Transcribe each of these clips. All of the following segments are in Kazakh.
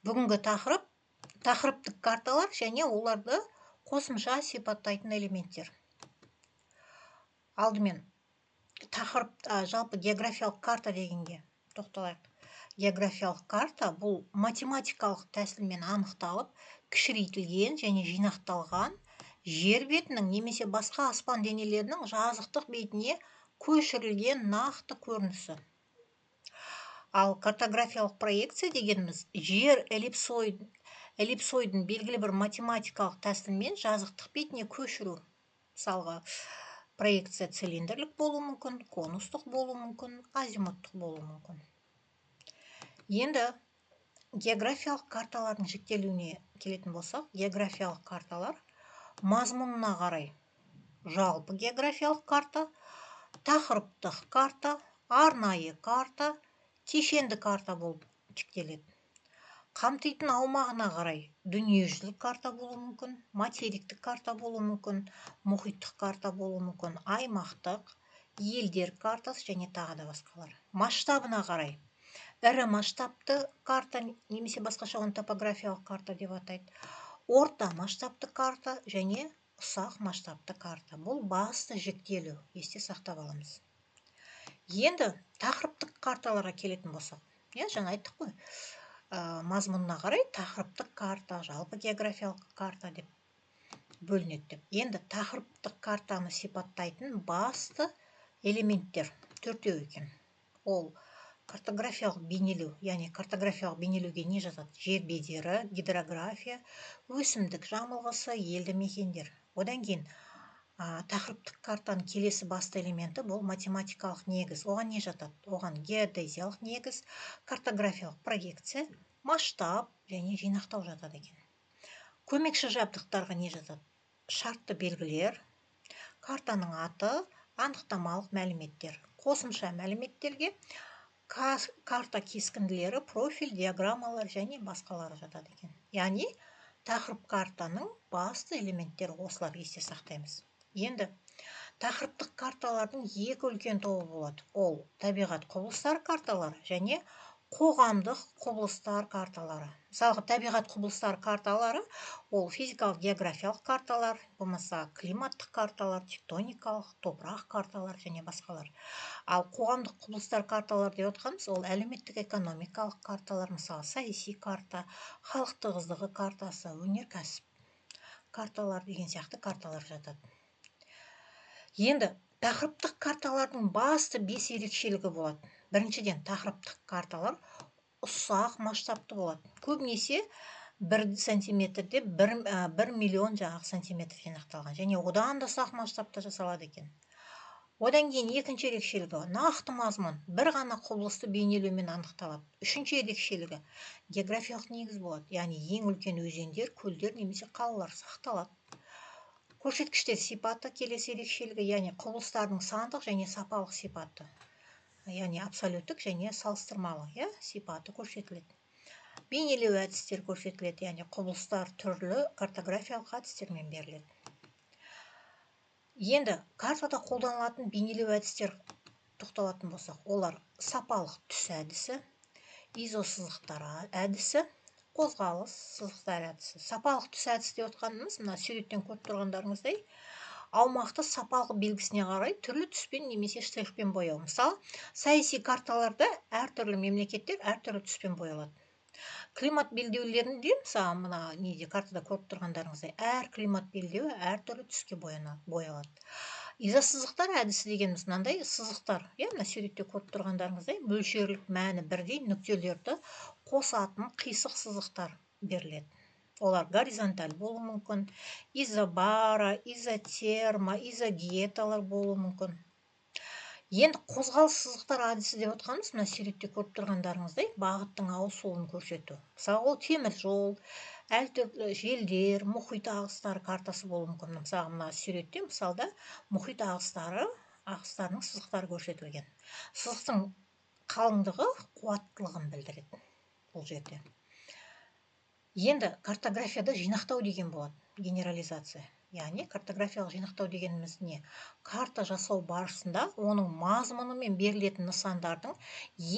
Бүгінгі тақырыптық карталар және оларды қосымша сипаттайтын элементтер. Алдымен жалпы географиялық карта дегенге тоқталайық. Географиялық карта бұл математикалық тәсілмен анықталып, кішірейтілген және жинақталған жер бетінің немесе басқа аспан денелерінің жазықтық бетіне көшірілген нақты көрінісі. Ал картографиялық проекция дегеніміз жер эллипсоидын белгілі бір математикалық тәсілмен жазықтық бетіне көшіру. Мысалға, проекция цилиндрлік болуы мүмкін, конустық болуы мүмкін, азимуттық болуы мүмкін. Енді географиялық карталардың жіктелуіне келетін болсақ, географиялық карталар мазмұнына қарай жалпы географиялық карта, тақырыптық карта, арнайы карта, кешенді карта болып жіктеледі. Қамтитын аумағына қарай дүниежүзілік карта болуы мүмкін, материктік карта болуы мүмкін, мұхиттық карта болуы мүмкін, аймақтық, елдер картасы және тағы да басқалар. Масштабына қарай ірі масштабты карта немесе басқаша оны топографиялық карта деп атайды. Орта масштабты карта және ұсақ масштабты карта. Бұл басты жіктелу, есте сақтап аламыз. Енді тақырыптық карталарға келетін болсақ, жаңа айттық қой, мазмұнына қарай тақырыптық карта, жалпы географиялық карта деп бөлінеді деп. Енді тақырыптық картаны сипаттайтын басты элементтер төртеу екен. Ол картографиялық бейнелеу, яғни картографиялық бейнелеуге не жатады? Жер бедері, гидрография, өсімдік жамылғысы, елді мекендер. Одан кейін тақырыптық картаның келесі басты элементі бұл математикалық негіз. Оған не жатады? Оған геодезиялық негіз, картографиялық проекция, масштаб және жинақтау жатады екен. Көмекші жабдықтарға не жатады? Шартты белгілер, картаның аты, анықтамалық мәліметтер. Қосымша мәліметтерге карта кескінділері, профиль, диаграммалар және басқалары жатады екен. Яғни тақырып картаның басты элементтері осылар, есте сақтаймыз. Енді тақырыптық карталардың екі үлкен тобы болады. Ол табиғат құбылыстар карталары және қоғамдық құбылыстар карталары. Мысалға, табиғат құбылыстар карталары ол физикалық географиялық карталар, болмаса климаттық карталар, тектоникалық, топырақ карталар және басқалар. Ал қоғамдық құбылыстар карталар деп отқанымыз ол әлеуметтік экономикалық карталар, мысалы саяси карта, халық тығыздығы картасы, өнеркәсіп карталар деген сияқты карталар жатады. Енді тақырыптық карталардың басты 5 ерекшелігі болады. Біріншіден, тақырыптық карталар ұсақ масштабты болады. Көбінесе 1 сантиметрде 1 миллион сантиметр жинақталған және одан да ұсақ масштабта жасалады екен. Одан кейін екінші ерекшелігі нақты мазмұн, бір ғана құбылысты бейнелеумен анықталады. Үшінші ерекшелігі географиялық негіз болады, яғни ең үлкен өзендер, көлдер немесе қалалар сақталады. Көрсеткіштер сипаты келесі ерекшелігі, яғни құбылыстардың сандық және сапалық сипаты, яғни абсолюттік және салыстырмалы сипаты көрсетіледі. Бейнелеу әдістер көрсетіледі, яғни құбылыстар түрлі картографиялық әдістермен беріледі. Енді картада қолданылатын бейнелеу әдістер тоқталатын болсақ, олар сапалық түс әдісі, изосызықтар әдісі, қозғалыс сызықтар әдісі. Сапалық түс әдісі деп отқанымыз, мына суреттен көріп тұрғандарыңыздай, аумақты сапалық белгісіне қарай түрлі түспен немесе штрихпен бояу. Мысалы, саяси карталарда әртүрлі мемлекеттер әртүрлі түспен боялады. Климат белдеулерінде, мысалы, мына картада көріп тұрғандарыңыздай, әр климат белдеуі әртүрлі түске боялады. Изосызықтар әдісі дегеніміз мынандай сызықтар, мына суретте көріп тұрғандарыңыздай, мөлшерлік мәні бірдей нүктелерді қосатын қисық сызықтар беріледі. Олар горизонталь болуы мүмкін, изобара, изотерма, изогеталар болуы мүмкін. Енді қозғалыс сызықтар әдісі деп отқанымыз, мына суретте көріп тұрғандарыңыздай, бағыттың ауысуын көрсету. Мысалы, ол темір жол, әртүрлі желдер, мұхит ағыстары картасы болуы мүмкін. Мысалы, мына суретте мысалда мұхит ағыстарының сызықтары көрсетілген. Сызықтың қалыңдығы қуаттылығын білдіреді бұл жерде. Енді картографияда жинақтау деген болады, генерализация. Яғни картографиялық жинақтау дегеніміз не? Карта жасау барысында оның мазмұны мен берілетін нысандардың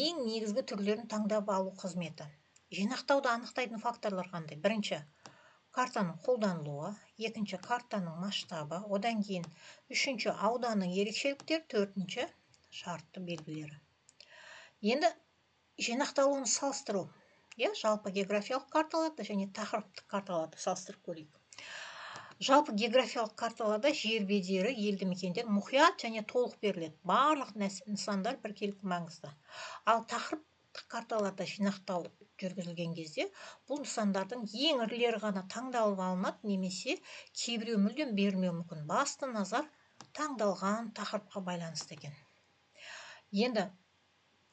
ең негізгі түрлерін таңдап алу қызметі. Жинақтауды анықтайтын факторлар қандай? Бірінші, картаның қолданылуы, екінші, картаның масштабы, одан кейін үшінші, ауданның ерекшеліктері, төртінші, шартты белгілері. Енді жинақталуын салыстыру, жалпы географиялық карталарды және тақырыптық карталарды салыстырып көрейік. Жалпы географиялық карталарда жер бедері, елді мекендер мұқият және толық беріледі. Барлық нысандар біркелкі маңызды. Ал тақырыптық карталарда жинақтау жүргізілген кезде бұл нысандардың ең ірілері ғана таңдалып алынады, немесе кейбіреу мүлдем берілмеуі мүмкін. Басты назар таңдалған тақырыпқа байланысты екен. Енді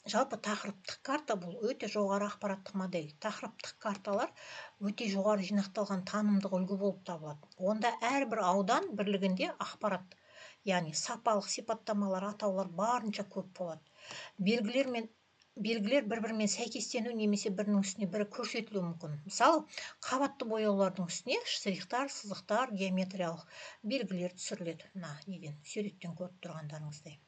жалпы тақырыптық карта бұл өте жоғары ақпараттық модель. Тақырыптық карталар өте жоғары жинақталған танымдық үлгі болып табылады. Онда әрбір аудан бірлігінде ақпарат, яғни сапалық сипаттамалар, атаулар барынша көп болады. Белгілер бір-бірімен сәйкестену немесе бірінің үстіне бірі көрсетілуі мүмкін. Мысалы, қабатты бояулардың үстіне штрихтар, сызықтар, геометриялық белгілер түсіріледі. Суреттен көріп тұрғандарыңыздай.